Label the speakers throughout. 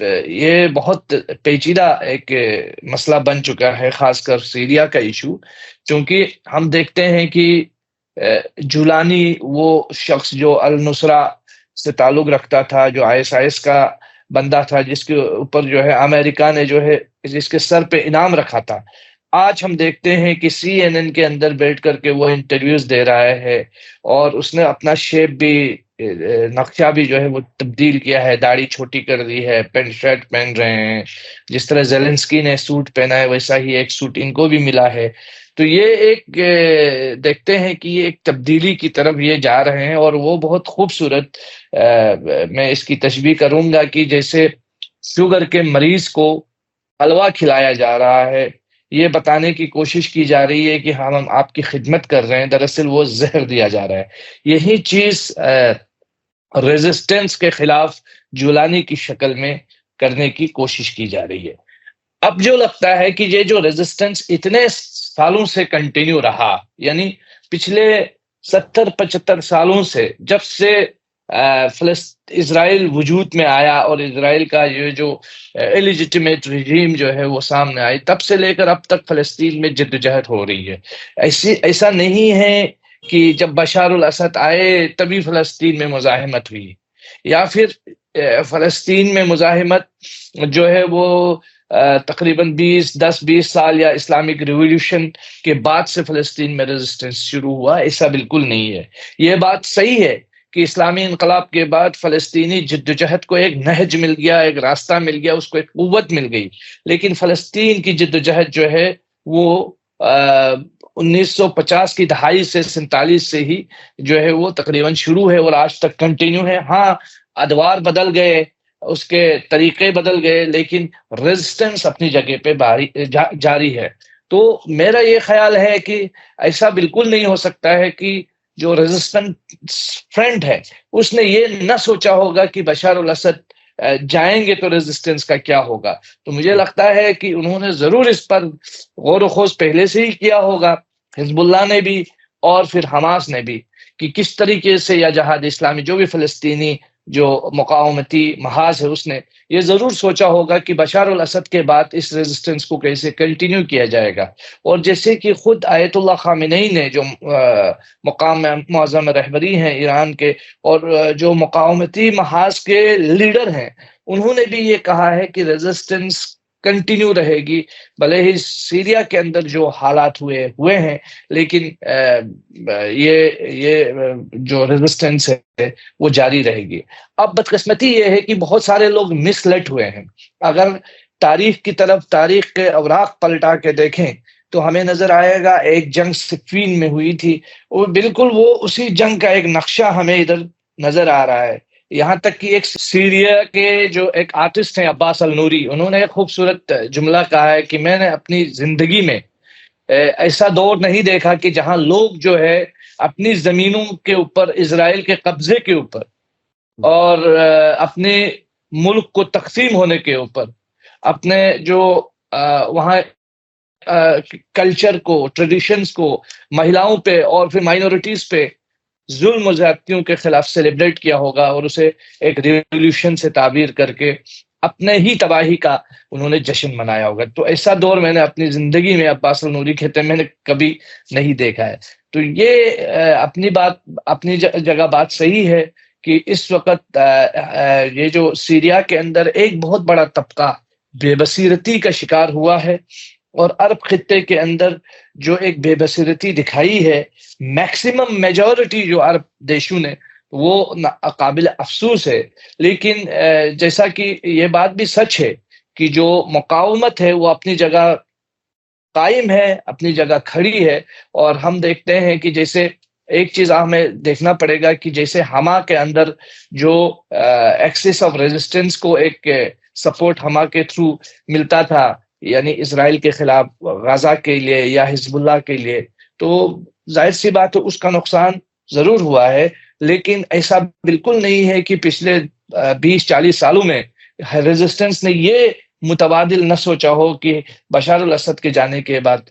Speaker 1: یہ بہت پیچیدہ ایک مسئلہ بن چکا ہے، خاص کر سیریا کا ایشو، چونکہ ہم دیکھتے ہیں کہ جولانی وہ شخص جو النصرہ سے تعلق رکھتا تھا، جو ISIS کا بندہ تھا، جس کے اوپر جو ہے امریکہ نے جو ہے جس کے سر پہ انعام رکھا تھا، آج ہم دیکھتے ہیں کہ CNN کے اندر بیٹھ کر کے وہ انٹرویوز دے رہا ہے، اور اس نے اپنا شیپ بھی نقشہ بھی جو ہے وہ تبدیل کیا ہے، داڑھی چھوٹی کر دی ہے، پینٹ شرٹ پہن رہے ہیں، جس طرح زیلنسکی نے سوٹ پہنا ہے ویسا ہی ایک سوٹ ان کو بھی ملا ہے۔ تو یہ ایک دیکھتے ہیں کہ یہ ایک تبدیلی کی طرف یہ جا رہے ہیں، اور وہ بہت خوبصورت، میں اس کی تشبیہ کروں گا کہ جیسے شوگر کے مریض کو حلوہ کھلایا جا رہا ہے، یہ بتانے کی کوشش کی جا رہی ہے کہ ہم آپ کی خدمت کر رہے ہیں، دراصل وہ زہر دیا جا رہا ہے۔ یہی چیز ریزسٹنس کے خلاف جولانی کی شکل میں کرنے کی کوشش کی جا رہی ہے۔ اب جو لگتا ہے کہ یہ جو ریزسٹنس اتنے سالوں سے کنٹینیو رہا، یعنی پچھلے 70-75 سالوں سے، جب سے اسرائیل وجود میں آیا اور اسرائیل کا یہ جو ایلیجیٹمیٹ رجیم جو ہے وہ سامنے آئی، تب سے لے کر اب تک فلسطین میں جدوجہد ہو رہی ہے۔ ایسا نہیں ہے کہ جب بشار الاسد آئے تبھی فلسطین میں مزاحمت ہوئی، یا پھر فلسطین میں مزاحمت جو ہے وہ تقریباً 10-20 سال یا اسلامک ریولیوشن کے بعد سے فلسطین میں ریزسٹنس شروع ہوا۔ ایسا بالکل نہیں ہے۔ یہ بات صحیح ہے کہ اسلامی انقلاب کے بعد فلسطینی جدوجہد کو ایک نہج مل گیا، ایک راستہ مل گیا، اس کو ایک قوت مل گئی، لیکن فلسطین کی جدوجہد جو ہے وہ 1950 کی دہائی سے 47 سے ہی جو ہے وہ تقریباً شروع ہے اور آج تک کنٹینیو ہے۔ ہاں، ادوار بدل گئے، اس کے طریقے بدل گئے، لیکن ریزسٹنس اپنی جگہ پہ جاری ہے۔ تو میرا یہ خیال ہے کہ ایسا بالکل نہیں ہو سکتا ہے کہ جو ریزسٹنٹ فرنٹ ہے اس نے یہ نہ سوچا ہوگا کہ بشار الاسد جائیں گے تو ریزسٹنس کا کیا ہوگا۔ تو مجھے لگتا ہے کہ انہوں نے ضرور اس پر غور و خوض پہلے سے ہی کیا ہوگا، حزب اللہ نے بھی اور پھر حماس نے بھی، کہ کس طریقے سے یا جہاد اسلامی جو بھی فلسطینی جو مقاومتی محاذ ہے اس نے یہ ضرور سوچا ہوگا کہ بشار الاسد کے بعد اس ریزسٹنس کو کیسے کنٹینیو کیا جائے گا۔ اور جیسے کہ خود آیت اللہ خامنئی نے جو مقام معظم رہبری ہیں ایران کے اور جو مقاومتی محاذ کے لیڈر ہیں، انہوں نے بھی یہ کہا ہے کہ ریزسٹنس کنٹینیو رہے گی، بھلے ہی سیریا کے اندر جو حالات ہوئے ہیں، لیکن یہ جو ریزسٹنس ہے وہ جاری رہے گی۔ اب بدقسمتی یہ ہے کہ بہت سارے لوگ مس لیڈ ہوئے ہیں۔ اگر تاریخ کی طرف تاریخ کے اوراق پلٹا کے دیکھیں تو ہمیں نظر آئے گا ایک جنگ صفین میں ہوئی تھی، اور بالکل وہ اسی جنگ کا ایک نقشہ ہمیں ادھر نظر آ رہا ہے۔ یہاں تک کہ ایک سیریا کے جو ایک آرٹسٹ ہیں عباس النوری، انہوں نے ایک خوبصورت جملہ کہا ہے کہ میں نے اپنی زندگی میں ایسا دور نہیں دیکھا کہ جہاں لوگ جو ہے اپنی زمینوں کے اوپر، اسرائیل کے قبضے کے اوپر اور اپنے ملک کو تقسیم ہونے کے اوپر، اپنے جو وہاں کلچر کو، ٹریڈیشنز کو، مہیلاؤں پہ اور پھر مائنورٹیز پہ ظلم و زیادتیوں کے خلاف سیلیبریٹ کیا ہوگا، اور اسے ایک ریولیوشن سے تعبیر کر کے اپنے ہی تباہی کا انہوں نے جشن منایا ہوگا۔ تو ایسا دور میں نے اپنی زندگی میں، عباس النوری کہتے ہیں، میں نے کبھی نہیں دیکھا ہے۔ تو یہ اپنی جگہ بات صحیح ہے کہ اس وقت یہ جو سیریا کے اندر ایک بہت بڑا طبقہ بے بصیرتی کا شکار ہوا ہے، اور عرب خطے کے اندر جو ایک بے بصیرتی دکھائی ہے، میکسیمم میجورٹی جو عرب دیشوں نے، وہ قابل افسوس ہے۔ لیکن جیسا کہ یہ بات بھی سچ ہے کہ جو مقاومت ہے وہ اپنی جگہ قائم ہے، اپنی جگہ کھڑی ہے، اور ہم دیکھتے ہیں کہ جیسے ایک چیز ہمیں دیکھنا پڑے گا کہ جیسے حما کے اندر جو ایکسس آف ریزسٹنس کو ایک سپورٹ حما کے تھرو ملتا تھا، یعنی اسرائیل کے خلاف غزہ کے لیے یا حزب اللہ کے لیے، تو ظاہر سی بات ہے اس کا نقصان ضرور ہوا ہے، لیکن ایسا بالکل نہیں ہے کہ پچھلے 20-40 سالوں میں ریزسٹنس نے یہ متبادل نہ سوچا ہو کہ بشار الاسد کے جانے کے بعد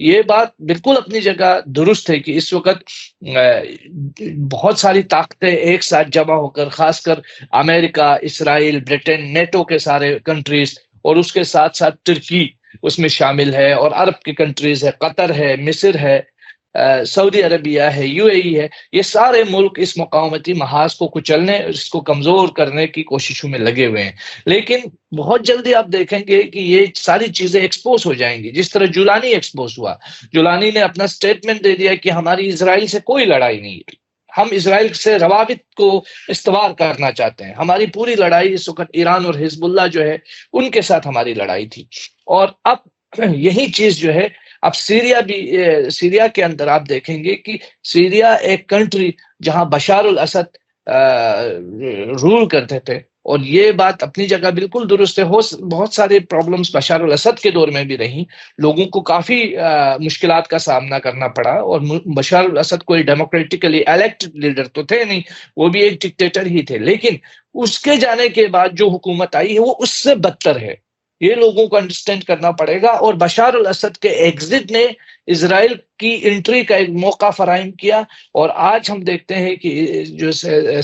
Speaker 1: یہ بات بالکل اپنی جگہ درست ہے کہ اس وقت بہت ساری طاقتیں ایک ساتھ جمع ہو کر، خاص کر امریکہ، اسرائیل، برٹن، نیٹو کے سارے کنٹریز، اور اس کے ساتھ ساتھ ترکی اس میں شامل ہے، اور عرب کی کنٹریز ہے، قطر ہے، مصر ہے، سعودی عربیہ ہے، یو اے ای ہے، یہ سارے ملک اس مقاومتی محاذ کو کچلنے، اس کو کمزور کرنے کی کوششوں میں لگے ہوئے ہیں۔ لیکن بہت جلدی آپ دیکھیں گے کہ یہ ساری چیزیں ایکسپوز ہو جائیں گی، جس طرح جولانی ایکسپوز ہوا۔ جولانی نے اپنا سٹیٹمنٹ دے دیا کہ ہماری اسرائیل سے کوئی لڑائی نہیں ہے، ہم اسرائیل سے روابط کو استوار کرنا چاہتے ہیں، ہماری پوری لڑائی اس وقت ایران اور حزب اللہ جو ہے ان کے ساتھ ہماری لڑائی تھی۔ اور اب یہی چیز جو ہے اب سیریا کے اندر آپ دیکھیں گے کہ سیریا ایک کنٹری جہاں بشار الاسد رول کرتے تھے، اور یہ بات اپنی جگہ بالکل درست ہے، بہت سارے پرابلمز بشار الاسد کے دور میں بھی رہیں، لوگوں کو کافی مشکلات کا سامنا کرنا پڑا، اور بشار الاسد کوئی ڈیموکریٹکلی الیکٹڈ لیڈر تو تھے نہیں، وہ بھی ایک ڈکٹیٹر ہی تھے، لیکن اس کے جانے کے بعد جو حکومت آئی ہے وہ اس سے بدتر ہے، یہ لوگوں کو انڈرسٹینڈ کرنا پڑے گا۔ اور بشار الاسد کے ایگزٹ نے اسرائیل کی انٹری کا ایک موقع فراہم کیا، اور آج ہم دیکھتے ہیں کہ جو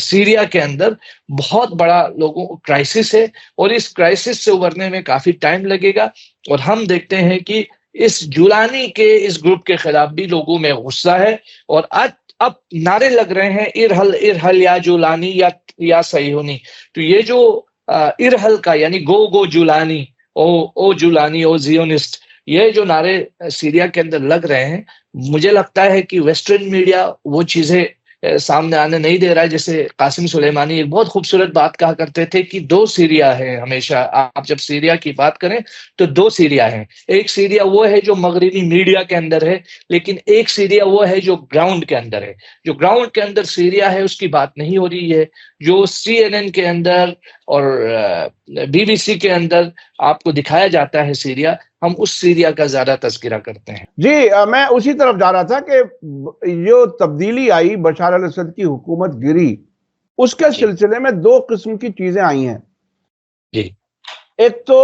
Speaker 1: سیریا کے اندر بہت بڑا لوگوں کو کرائسس ہے، اور اس کرائسس سے ابھرنے میں کافی ٹائم لگے گا، اور ہم دیکھتے ہیں کہ اس جولانی کے اس گروپ کے خلاف بھی لوگوں میں غصہ ہے، اور اب نعرے لگ رہے ہیں ارحل ارحل یا جولانی یا صہیونی۔ تو یہ جو ارحل کا یعنی گو جولانی، او جولانی، او زیونسٹ، یہ جو نعرے سیریا کے اندر لگ رہے ہیں، مجھے لگتا ہے کہ ویسٹرن میڈیا وہ چیزیں سامنے آنے نہیں دے رہا ہے۔ جیسے قاسم سلیمانی ایک بہت خوبصورت بات کہا کرتے تھے کہ دو سیریا ہے، ہمیشہ آپ جب سیریا کی بات کریں تو دو سیریا ہیں، ایک سیریا وہ ہے جو مغربی میڈیا کے اندر ہے، لیکن ایک سیریا وہ ہے جو گراؤنڈ کے اندر ہے۔ جو گراؤنڈ کے اندر سیریا ہے اس کی بات نہیں ہو رہی ہے، جو CNN کے اندر اور BBC کے اندر آپ کو دکھایا جاتا ہے سیریا، ہم اس سیریا کا زیادہ تذکرہ کرتے ہیں۔
Speaker 2: جی میں اسی طرف جا رہا تھا کہ جو تبدیلی آئی، بشار الاسد کی حکومت گری، اس کے سلسلے میں دو قسم کی چیزیں آئی ہیں۔
Speaker 1: جی،
Speaker 2: ایک تو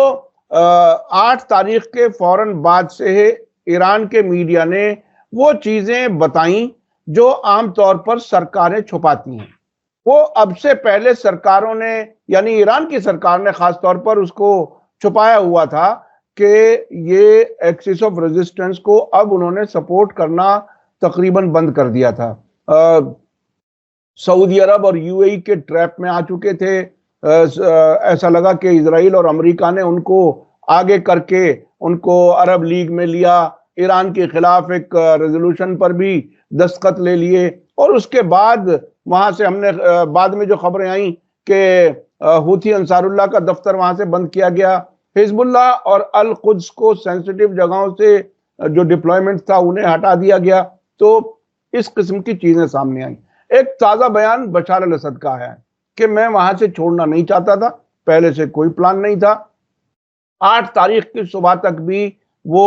Speaker 2: 8 تاریخ کے فوراً بعد سے ایران کے میڈیا نے وہ چیزیں بتائیں جو عام طور پر سرکاریں چھپاتی ہیں، وہ اب سے پہلے سرکاروں نے، یعنی ایران کی سرکار نے خاص طور پر اس کو چھپایا ہوا تھا کہ یہ ایکسس آف ریزسٹنس کو اب انہوں نے سپورٹ کرنا تقریباً بند کر دیا تھا۔ سعودی عرب اور یو اے ای کے ٹریپ میں آ چکے تھے، ایسا لگا کہ اسرائیل اور امریکہ نے ان کو آگے کر کے ان کو عرب لیگ میں لیا، ایران کے خلاف ایک ریزولوشن پر بھی دستخط لے لیے، اور اس کے بعد وہاں سے ہم نے بعد میں جو خبریں آئیں کہ حوثی انصار اللہ کا دفتر وہاں سے بند کیا گیا، حزب اللہ اور القدس کو سینسٹیو جگہوں سے جو ڈپلوائمنٹ تھا انہیں ہٹا دیا گیا۔ تو اس قسم کی چیزیں سامنے آئیں۔ ایک تازہ بیان بشار الاسد کا ہے کہ میں وہاں سے چھوڑنا نہیں چاہتا تھا، پہلے سے کوئی پلان نہیں تھا۔ 8 تاریخ کی صبح تک بھی وہ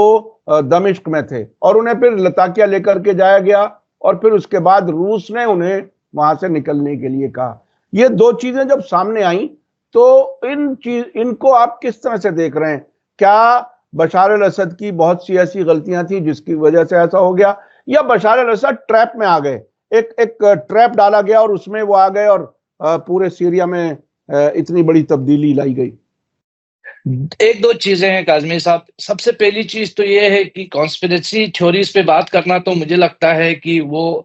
Speaker 2: دمشق میں تھے، اور انہیں پھر لتاکیہ لے کر کے جایا گیا، اور پھر اس کے بعد روس نے انہیں وہاں سے نکلنے کے لیے کہا۔ یہ دو چیزیں جب سامنے آئیں تو ان کو آپ کس طرح سے دیکھ رہے ہیں؟ کیا بشار الاسد کی بہت سی ایسی غلطیاں تھیں جس کی وجہ سے ایسا ہو گیا، یا بشار الاسد ٹریپ میں آ گئے، ایک ٹریپ ڈالا گیا اور اس میں وہ آ گئے اور پورے سیریا میں اتنی بڑی تبدیلی لائی گئی؟
Speaker 1: ایک دو چیزیں ہیں کاظمی صاحب۔ سب سے پہلی چیز تو یہ ہے کہ کانسپیریسی تھیوریز پہ بات کرنا تو مجھے لگتا ہے کہ وہ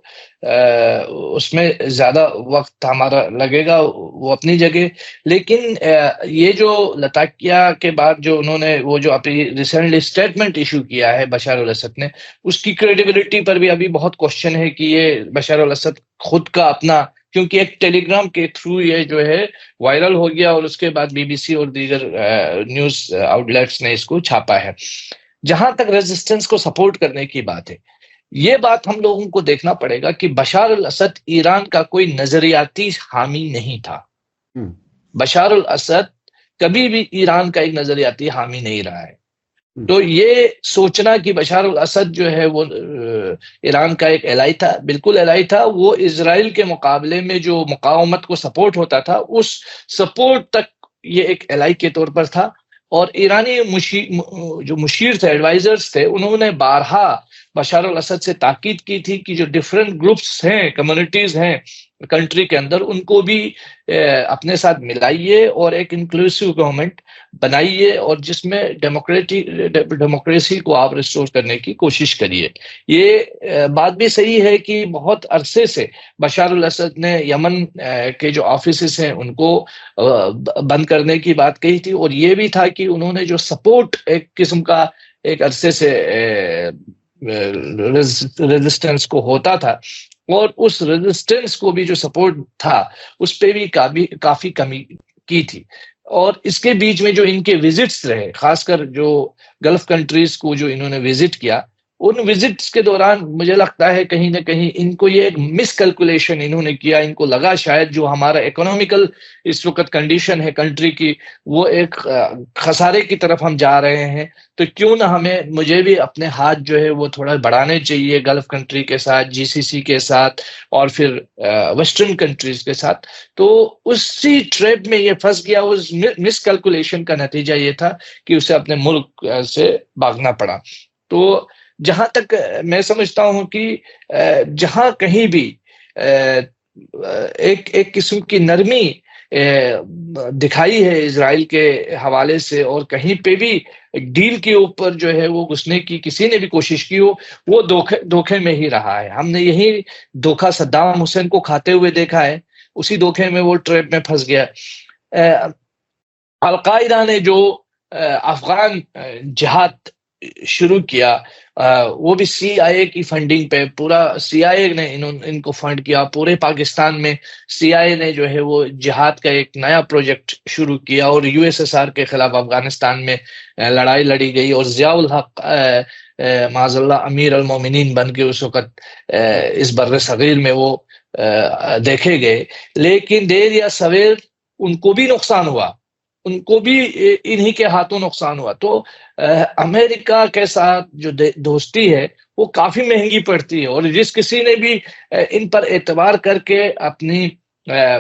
Speaker 1: اس میں زیادہ وقت ہمارا لگے گا، وہ اپنی جگہ، لیکن یہ جو لتاکیہ کے بعد جو انہوں نے وہ جو اپنی ریسنٹلی اسٹیٹمنٹ ایشو کیا ہے بشار الاسد نے، اس کی کریڈیبلٹی پر بھی ابھی بہت کوشچن ہے کہ یہ بشار الاسد خود کا اپنا، کیونکہ ایک ٹیلی گرام کے تھرو یہ جو ہے وائرل ہو گیا، اور اس کے بعد BBC اور دیگر نیوز آؤٹ لیٹس نے اس کو چھاپا ہے۔ جہاں تک ریزسٹنس کو سپورٹ کرنے کی بات ہے، یہ بات ہم لوگوں کو دیکھنا پڑے گا کہ بشار الاسد ایران کا کوئی نظریاتی حامی نہیں تھا۔ بشار الاسد کبھی بھی ایران کا ایک نظریاتی حامی نہیں رہا ہے۔ تو یہ سوچنا کہ بشار الاسد جو ہے وہ ایران کا ایک الائی تھا، بالکل الائی تھا، وہ اسرائیل کے مقابلے میں جو مقاومت کو سپورٹ ہوتا تھا اس سپورٹ تک یہ ایک الائی کے طور پر تھا، اور ایرانی جو مشیر تھے، ایڈوائزرز تھے، انہوں نے بارہا بشار الاسد سے تاکید کی تھی کہ جو ڈفرینٹ گروپس ہیں، کمیونٹیز ہیں کنٹری کے اندر، ان کو بھی اپنے ساتھ ملائیے اور ایک انکلوسیو گورنمنٹ بنائیے، اور جس میں ڈیموکریسی کو آپ ریسٹور کرنے کی کوشش کریے۔ یہ بات بھی صحیح ہے کہ بہت عرصے سے بشار الاسد نے یمن کے جو آفیسز ہیں ان کو بند کرنے کی بات کہی تھی، اور یہ بھی تھا کہ انہوں نے جو سپورٹ ایک قسم کا ایک عرصے سے ریزسٹنس کو ہوتا تھا، اور اس ریزسٹنس کو بھی جو سپورٹ تھا اس پہ بھی کافی کمی کی تھی۔ اور اس کے بیچ میں جو ان کے وزٹس رہے، خاص کر جو گلف کنٹریز کو جو انہوں نے وزٹ کیا، ان وزٹس کے دوران مجھے لگتا ہے کہیں نہ کہیں ان کو یہ ایک مس کیلکولیشن انہوں نے کیا۔ ان کو لگا شاید جو ہمارا اکنامیکل اس وقت کنڈیشن ہے کنٹری کی، وہ ایک خسارے کی طرف ہم جا رہے ہیں، تو کیوں نہ مجھے بھی اپنے ہاتھ جو ہے وہ تھوڑا بڑھانے چاہیے گلف کنٹری کے ساتھ، جی سی سی کے ساتھ، اور پھر ویسٹرن کنٹریز کے ساتھ۔ تو اسی ٹریپ میں یہ پھنس گیا۔ اس مس کیلکولیشن کا نتیجہ یہ تھا کہ اسے اپنے ملک سے بھاگنا پڑا۔ تو جہاں تک میں سمجھتا ہوں کہ جہاں کہیں بھی ایک قسم کی نرمی دکھائی ہے اسرائیل کے حوالے سے، اور کہیں پہ بھی ڈیل کے اوپر جو ہے وہ گھسنے کی کسی نے بھی کوشش کی ہو، وہ دھوکے میں ہی رہا ہے۔ ہم نے یہی دھوکہ صدام حسین کو کھاتے ہوئے دیکھا ہے، اسی دھوکے میں وہ ٹریپ میں پھنس گیا۔ القاعدہ نے جو افغان جہاد شروع کیا، وہ بھی سی آئی اے کی فنڈنگ پہ، پورا سی آئی اے نے ان کو فنڈ کیا۔ پورے پاکستان میں سی آئی اے نے جو ہے وہ جہاد کا ایک نیا پروجیکٹ شروع کیا، اور یو ایس ایس آر کے خلاف افغانستان میں لڑائی لڑی گئی، اور ضیاء الحق معاذ اللہ امیر المومنین بن کے اس وقت اس بر صغیر میں وہ دیکھے گئے۔ لیکن دیر یا سویر ان کو بھی نقصان ہوا، ان کو بھی انہی کے ہاتھوں نقصان ہوا۔ تو امریکہ کے ساتھ جو دوستی ہے وہ کافی مہنگی پڑتی ہے، اور جس کسی نے بھی ان پر اعتبار کر کے اپنی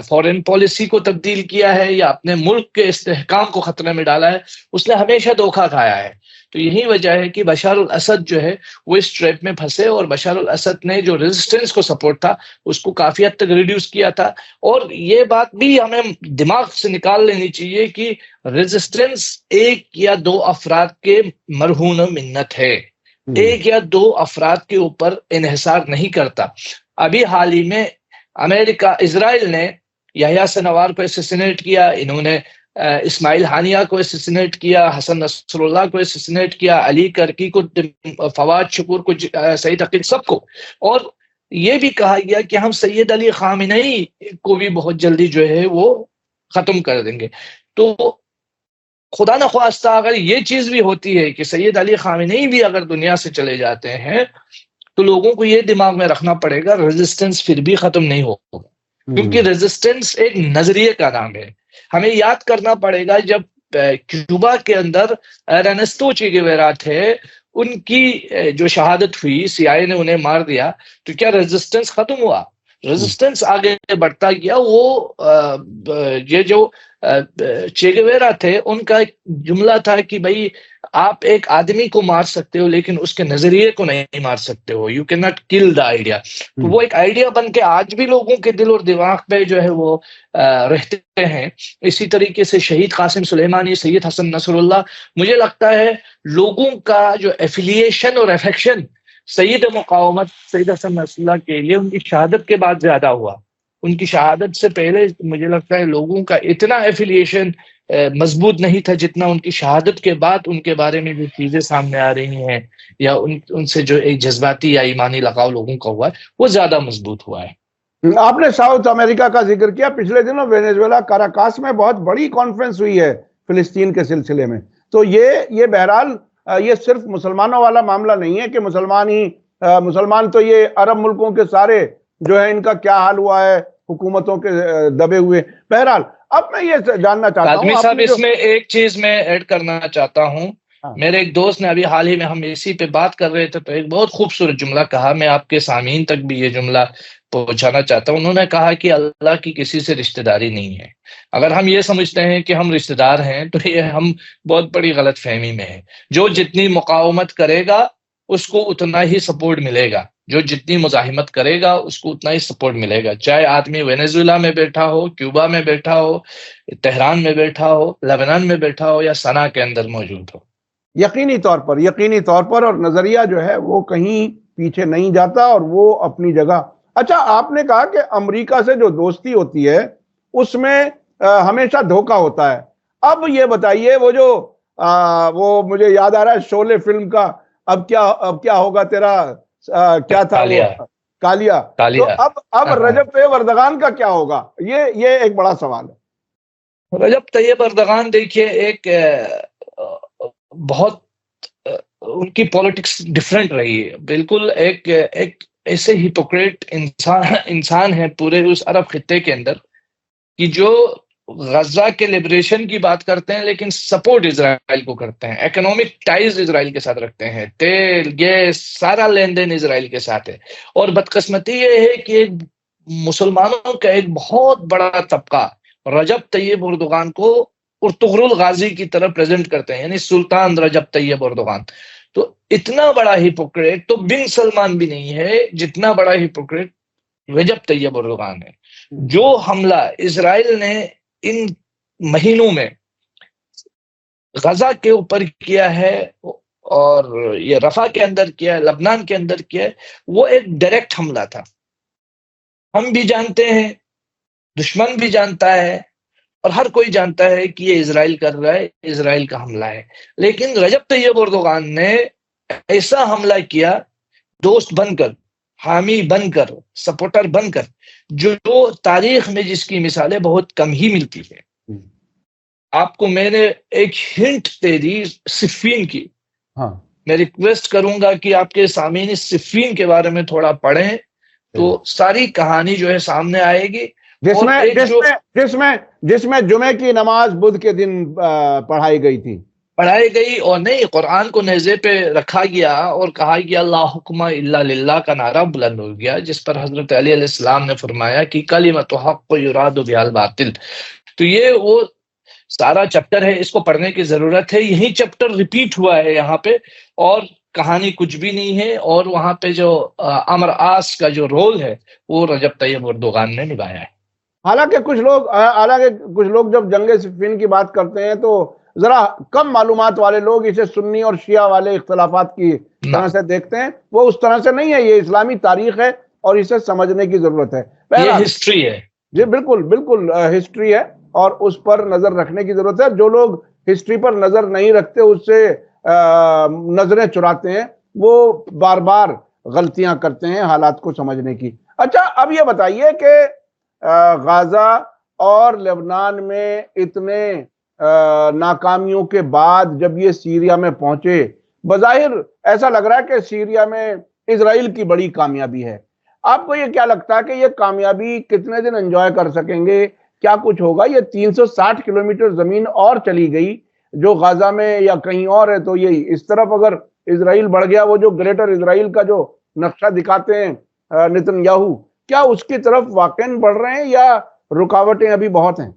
Speaker 1: فورن پالیسی کو تبدیل کیا ہے یا اپنے ملک کے استحکام کو خطرے میں ڈالا ہے، اس نے ہمیشہ دھوکہ کھایا ہے۔ تو یہی وجہ ہے کہ بشار الاسد جو ہے وہ اس ٹریپ میں پھنسے، اور بشار الاسد نے جو ریزسٹنس کو سپورٹ تھا اس کو کافی حد تک ریڈیوس کیا تھا۔ اور یہ بات بھی ہمیں دماغ سے نکال لینی چاہیے کہ ریزسٹنس ایک یا دو افراد کے مرہون منت ہے، ایک یا دو افراد کے اوپر انحصار نہیں کرتا۔ ابھی حال ہی میں اسرائیل نے یحییٰ سنوار کو اسیسینیٹ کیا، انہوں نے اسماعیل ہانیہ کو اسیسینیٹ کیا، حسن نصر اللہ کو اسیسینیٹ کیا، علی کرکی کو، فواد شکور کو، سعید عقیل، سب کو۔ اور یہ بھی کہا گیا کہ ہم سید علی خامنئی کو بھی بہت جلدی جو ہے وہ ختم کر دیں گے۔ تو خدا نخواستہ اگر یہ چیز بھی ہوتی ہے کہ سید علی خامنئی بھی اگر دنیا سے چلے جاتے ہیں، تو لوگوں کو یہ دماغ میں رکھنا پڑے گا ریزسٹنس پھر بھی ختم نہیں ہوگا، کیونکہ ریزسٹنس ایک نظریے کا نام ہے۔ ہمیں یاد کرنا پڑے گا جب کیوبا کے اندر ارنسٹو چے گیورا تھے، ان کی جو شہادت ہوئی، سی آئی اے نے انہیں مار دیا، تو کیا ریزسٹنس ختم ہوا؟ ریزسٹنس آگے بڑھتا گیا۔ وہ یہ جو چے گیورا تھے، ان کا ایک جملہ تھا کہ بھائی آپ ایک آدمی کو مار سکتے ہو لیکن اس کے نظریے کو نہیں مار سکتے ہو، یو کین ناٹ کل دا آئیڈیا۔ تو وہ ایک آئیڈیا بن کے آج بھی لوگوں کے دل اور دماغ پہ جو ہے وہ رہتے ہیں۔ اسی طریقے سے شہید قاسم سلیمانی، سید حسن نصر اللہ، مجھے لگتا ہے لوگوں کا جو ایفیلیشن اور افیکشن سید مقاومت سید حسن نصر اللہ کے لیے ان کی شہادت کے بعد زیادہ ہوا۔ ان کی شہادت سے پہلے مجھے لگتا ہے لوگوں کا اتنا ایفیلیشن مضبوط نہیں تھا جتنا ان کی شہادت کے بعد ان کے بارے میں جو چیزیں سامنے آ رہی ہیں، یا ان سے جو ایک جذباتی یا ایمانی لگاؤ لوگوں کا ہوا ہے، وہ زیادہ مضبوط ہوا ہے۔
Speaker 2: آپ نے ساؤتھ امریکہ کا ذکر کیا، پچھلے دنوں وینیزویلا کاراکاس میں بہت بڑی کانفرنس ہوئی ہے فلسطین کے سلسلے میں۔ تو یہ بہرحال یہ صرف مسلمانوں والا معاملہ نہیں ہے کہ مسلمان تو یہ عرب ملکوں کے سارے جو ہے ان کا کیا حال ہوا ہے حکومتوں کے دبے ہوئے۔ بہرحال اب میں یہ جاننا چاہتا ہوں
Speaker 1: آدمی صاحب، اس میں ایک چیز میں ایڈ کرنا چاہتا ہوں۔ میرے ایک دوست نے ابھی حال ہی میں ہم اسی پہ بات کر رہے تھے تو ایک بہت خوبصورت جملہ کہا، میں آپ کے سامعین تک بھی یہ جملہ پہنچانا چاہتا ہوں. انہوں نے کہا کہ اللہ کی کسی سے رشتہ داری نہیں ہے. اگر ہم یہ سمجھتے ہیں کہ ہم رشتہ دار ہیں تو یہ ہم بہت بڑی غلط فہمی میں ہیں. جو جتنی مقاومت کرے گا اس کو اتنا ہی سپورٹ ملے گا، جو جتنی مزاحمت کرے گا اس کو اتنا ہی سپورٹ ملے گا، چاہے آدمی وینیزویلا میں بیٹھا ہو، کیوبا میں بیٹھا ہو، تہران میں بیٹھا ہو، لبنان میں بیٹھا ہو، یا صنعا کے اندر موجود ہو.
Speaker 2: یقینی طور پر اور نظریہ جو ہے وہ کہیں پیچھے نہیں جاتا اور وہ اپنی جگہ. اچھا، آپ نے کہا کہ امریکہ سے جو دوستی ہوتی ہے اس میں ہمیشہ دھوکہ ہوتا ہے. اب یہ بتائیے، وہ مجھے یاد آ رہا ہے شعلے فلم کا، اب کیا ہوگا تیرا، کیا تھا وہ، کالیا. تو اب رجب طیب اردغان کا کیا ہوگا؟ یہ ایک بڑا سوال ہے.
Speaker 1: رجب طیب اردغان دیکھیے ایک بہت ان کی پالیٹکس ڈیفرنٹ رہی ہے بالکل. ایک ایسے ہپوکریٹ انسان ہے پورے اس عرب خطے کے اندر کہ جو غزہ کے لبریشن کی بات کرتے ہیں لیکن سپورٹ اسرائیل کو کرتے ہیں، اکنامک ٹائز اسرائیل کے ساتھ رکھتے ہیں، تیل گیس سارا لین دین اسرائیل کے ساتھ ہے. اور بدقسمتی یہ ہے کہ مسلمانوں کا ایک بہت بڑا طبقہ رجب طیب اردغان کو ارطغرل غازی کی طرح پریزنٹ کرتے ہیں، یعنی سلطان رجب طیب اردغان. تو اتنا بڑا ہپوکریٹ تو بن سلمان بھی نہیں ہے جتنا بڑا ہپوکریٹ رجب طیب اردغان ہے. جو حملہ اسرائیل نے ان مہینوں میں غزہ کے اوپر کیا ہے اور یہ رفح کے اندر کیا ہے، لبنان کے اندر کیا ہے، وہ ایک ڈائریکٹ حملہ تھا. ہم بھی جانتے ہیں، دشمن بھی جانتا ہے، اور ہر کوئی جانتا ہے کہ یہ اسرائیل کر رہا ہے، اسرائیل کا حملہ ہے. لیکن رجب طیب اردغان نے ایسا حملہ کیا دوست بن کر، حامی بن کر، سپورٹر بن کر، جو تاریخ میں جس کی مثالیں بہت کم ہی ملتی ہے. آپ کو میں نے ایک ہنٹ دے دی صفین کی. میں ریکویسٹ کروں گا کہ آپ کے سامعین صفین کے بارے میں تھوڑا پڑھیں تو ساری کہانی جو ہے سامنے آئے گی.
Speaker 2: جس میں جمعے کی نماز بدھ کے دن پڑھائی گئی
Speaker 1: اور نہیں، قرآن کو نیزے پہ رکھا گیا اور کہا گیا لا حکم الا للہ کا نعرہ بلند ہو گیا، جس پر حضرت علی علیہ السلام نے فرمایا کہ کلمۃ حق یراد بہا الباطل. تو یہ وہ سارا چیپٹر ہے، اس کو پڑھنے کی ضرورت ہے. یہی چیپٹر ریپیٹ ہوا ہے یہاں پہ، اور کہانی کچھ بھی نہیں ہے. اور وہاں پہ جو امر آس کا جو رول ہے وہ رجب طیب اردغان نے نبھایا ہے.
Speaker 2: حالانکہ کچھ لوگ جب جنگ صفین کی بات کرتے ہیں تو ذرا کم معلومات والے لوگ اسے سنی اور شیعہ والے اختلافات کی طرح سے دیکھتے ہیں. وہ اس طرح سے نہیں ہے، یہ اسلامی تاریخ ہے اور اسے سمجھنے کی ضرورت ہے.
Speaker 1: یہ ہسٹری ہے
Speaker 2: جی، بالکل ہسٹری ہے اور اس پر نظر رکھنے کی ضرورت ہے. جو لوگ ہسٹری پر نظر نہیں رکھتے، اس سے نظریں چراتے ہیں، وہ بار بار غلطیاں کرتے ہیں حالات کو سمجھنے کی. اچھا، اب یہ بتائیے کہ غزہ اور لبنان میں اتنے ناکامیوں کے بعد جب یہ سیریا میں پہنچے، بظاہر ایسا لگ رہا ہے کہ سیریا میں اسرائیل کی بڑی کامیابی ہے. آپ کو یہ کیا لگتا ہے کہ یہ کامیابی کتنے دن انجوائے کر سکیں گے؟ کیا کچھ ہوگا؟ یہ 360 کلومیٹر زمین اور چلی گئی جو غزہ میں یا کہیں اور ہے، تو یہ اس طرف اگر اسرائیل بڑھ گیا، وہ جو گریٹر اسرائیل کا جو نقشہ دکھاتے ہیں نتن یاہو، کیا اس کی طرف واقعاً بڑھ رہے ہیں یا رکاوٹیں ابھی بہت ہیں؟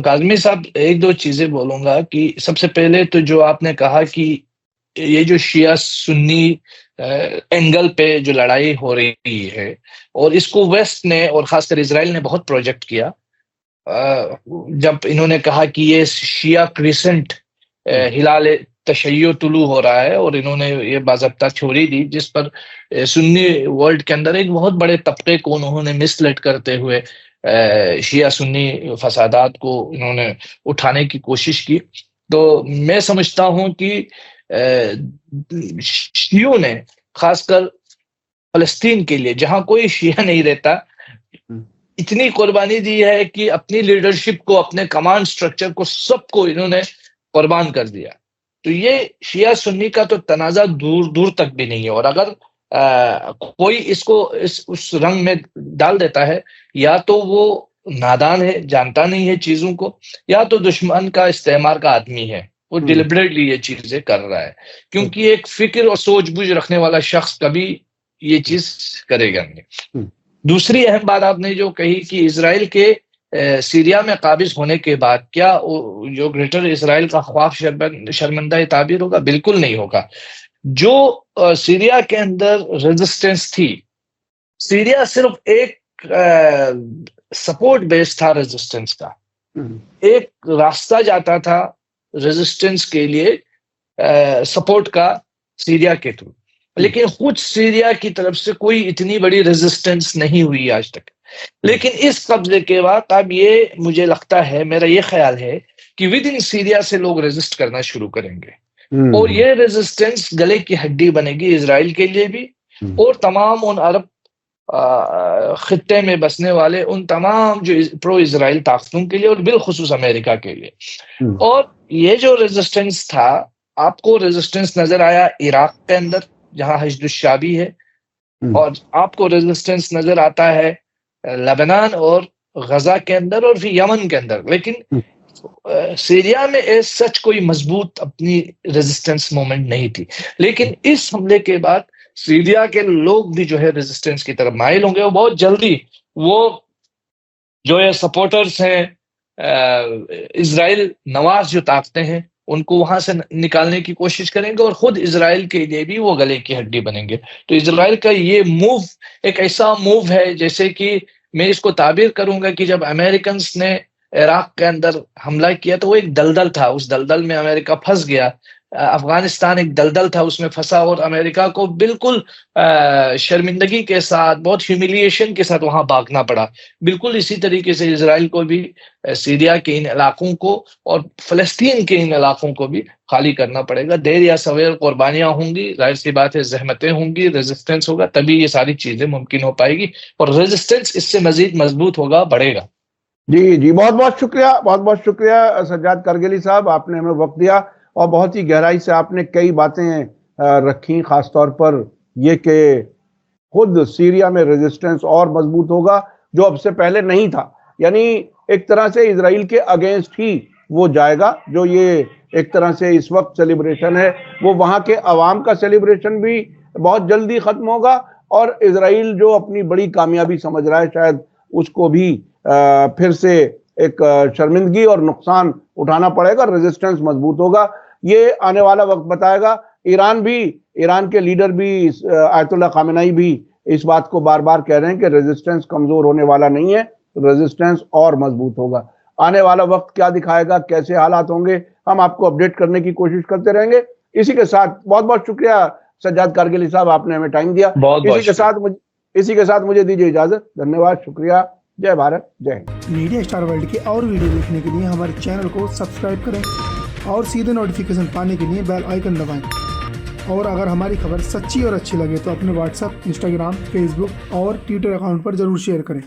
Speaker 1: کاظمی صاحب، ایک دو چیزیں بولوں گا. کہ سب سے پہلے تو جو آپ نے کہا کہ یہ جو شیعہ سنی اینگل پہ جو لڑائی ہو رہی ہے، اور اس کو ویسٹ نے اور خاص کر اسرائیل نے بہت پروجیکٹ کیا. جب انہوں نے کہا کہ یہ شیعہ کریسنٹ ہلال تشیع طلوع ہو رہا ہے، اور انہوں نے یہ باضابطہ تھیوری دی جس پر سنی ورلڈ کے اندر ایک بہت بڑے طبقے کو انہوں نے مس لیڈ کرتے ہوئے شیعہ سنی فسادات کو انہوں نے اٹھانے کی کوشش کی. تو میں سمجھتا ہوں کہ شیعوں نے خاص کر فلسطین کے لیے، جہاں کوئی شیعہ نہیں رہتا، اتنی قربانی دی ہے کہ اپنی لیڈرشپ کو، اپنے کمانڈ سٹرکچر کو، سب کو انہوں نے قربان کر دیا. تو یہ شیعہ سنی کا تو تنازع دور دور تک بھی نہیں ہے. اور اگر کوئی اس کو اس رنگ میں ڈال دیتا ہے، یا تو وہ نادان ہے، جانتا نہیں ہے چیزوں کو، یا تو دشمن کا استعمار کا آدمی ہے، وہ ڈیلیبریٹلی یہ چیزیں کر رہا ہے. کیونکہ ایک فکر اور سوچ بوجھ رکھنے والا شخص کبھی یہ چیز کرے گا نہیں.
Speaker 2: ہم.
Speaker 1: دوسری اہم بات آپ نے جو کہی کہ اسرائیل کے سیریا میں قابض ہونے کے بعد کیا جو گریٹر اسرائیل کا خواب شرمندہ تعبیر ہوگا؟ بالکل نہیں ہوگا. جو سیریا کے اندر ریزسٹنس تھی، سیریا صرف ایک سپورٹ بیس تھا ریزسٹنس کا، ایک راستہ جاتا تھا ریزسٹنس کے لیے سپورٹ کا سیریا کے تھرو، لیکن خود سیریا کی طرف سے کوئی اتنی بڑی ریزسٹنس نہیں ہوئی آج تک. لیکن اس قبضے کے بعد اب یہ مجھے لگتا ہے، میرا یہ خیال ہے کہ ود ان سیریا سے لوگ ریزسٹ کرنا شروع کریں گے، اور یہ ریزسٹنس گلے کی ہڈی بنے گی اسرائیل کے لیے بھی اور تمام ان عرب خطے میں بسنے والے ان تمام جو پرو اسرائیل طاقتوں کے لیے اور بالخصوص امریکہ کے لیے. اور یہ جو ریزسٹنس تھا، آپ کو ریزسٹنس نظر آیا عراق کے اندر جہاں حشد الشعبی ہے، اور آپ کو ریزسٹنس نظر آتا ہے لبنان اور غزہ کے اندر اور پھر یمن کے اندر. لیکن سیریا میں ایس سچ کوئی مضبوط اپنی ریزسٹنس مومنٹ نہیں تھی. لیکن اس حملے کے بعد سیریا کے لوگ بھی جو ہے ریزسٹنس کی طرف مائل ہوں گے، اور بہت جلدی وہ جو ہے سپورٹرز ہیں اسرائیل نواز جو طاقتیں ہیں ان کو وہاں سے نکالنے کی کوشش کریں گے، اور خود اسرائیل کے لیے بھی وہ گلے کی ہڈی بنیں گے. تو اسرائیل کا یہ موو ایک ایسا موو ہے جیسے کہ میں اس کو تعبیر کروں گا کہ جب امریکنز نے عراق کے اندر حملہ کیا تو وہ ایک دلدل تھا، اس دلدل میں امریکہ پھنس گیا. افغانستان ایک دلدل تھا، اس میں پھنسا، اور امریکہ کو بالکل شرمندگی کے ساتھ، بہت ہیوملیشن کے ساتھ وہاں بھاگنا پڑا. بالکل اسی طریقے سے اسرائیل کو بھی سیریا کے ان علاقوں کو اور فلسطین کے ان علاقوں کو بھی خالی کرنا پڑے گا. دیر یا سویر قربانیاں ہوں گی، ظاہر سی بات ہے، زحمتیں ہوں گی، ریزسٹنس ہوگا، تبھی یہ ساری چیزیں ممکن ہو پائے گی، اور ریزسٹنس اس سے مزید مضبوط ہوگا، بڑھے گا.
Speaker 2: جی بہت بہت شکریہ، بہت بہت شکریہ سجاد کارگلی صاحب، آپ نے ہمیں وقت دیا اور بہت ہی گہرائی سے آپ نے کئی باتیں رکھی، خاص طور پر یہ کہ خود سیریا میں ریزسٹنس اور مضبوط ہوگا جو اب سے پہلے نہیں تھا. یعنی ایک طرح سے اسرائیل کے اگینسٹ ہی وہ جائے گا. جو یہ ایک طرح سے اس وقت سیلیبریشن ہے وہ وہاں کے عوام کا سیلیبریشن بھی بہت جلدی ختم ہوگا، اور اسرائیل جو اپنی بڑی کامیابی سمجھ رہا ہے شاید اس کو بھی پھر سے ایک شرمندگی اور نقصان اٹھانا پڑے گا. ریزسٹنس مضبوط ہوگا، یہ آنے والا وقت بتائے گا. ایران کے لیڈر بھی آیت اللہ خامنہئی بھی اس بات کو بار بار کہہ رہے ہیں کہ ریزسٹنس کمزور ہونے والا نہیں ہے، ریزسٹنس اور مضبوط ہوگا. آنے والا وقت کیا دکھائے گا، کیسے حالات ہوں گے، ہم آپ کو اپڈیٹ کرنے کی کوشش کرتے رہیں گے. اسی کے ساتھ بہت بہت شکریہ سجاد کارگلی صاحب، آپ نے ہمیں ٹائم دیا. اسی کے ساتھ مجھے دیجیے اجازت. دھنیہ واد، شکریہ. جے بھارت، جے ہند.
Speaker 3: میڈیا اسٹار ورلڈ کے اور ویڈیو دیکھنے کے لیے ہمارے چینل کو سبسکرائب کریں اور سیدھے نوٹیفیکیشن پانے کے لیے بیل آئیکن دبائیں. اور اگر ہماری خبر سچی اور اچھی لگے تو اپنے واٹس ایپ، انسٹاگرام، فیس بک اور ٹویٹر اکاؤنٹ پر ضرور شیئر کریں.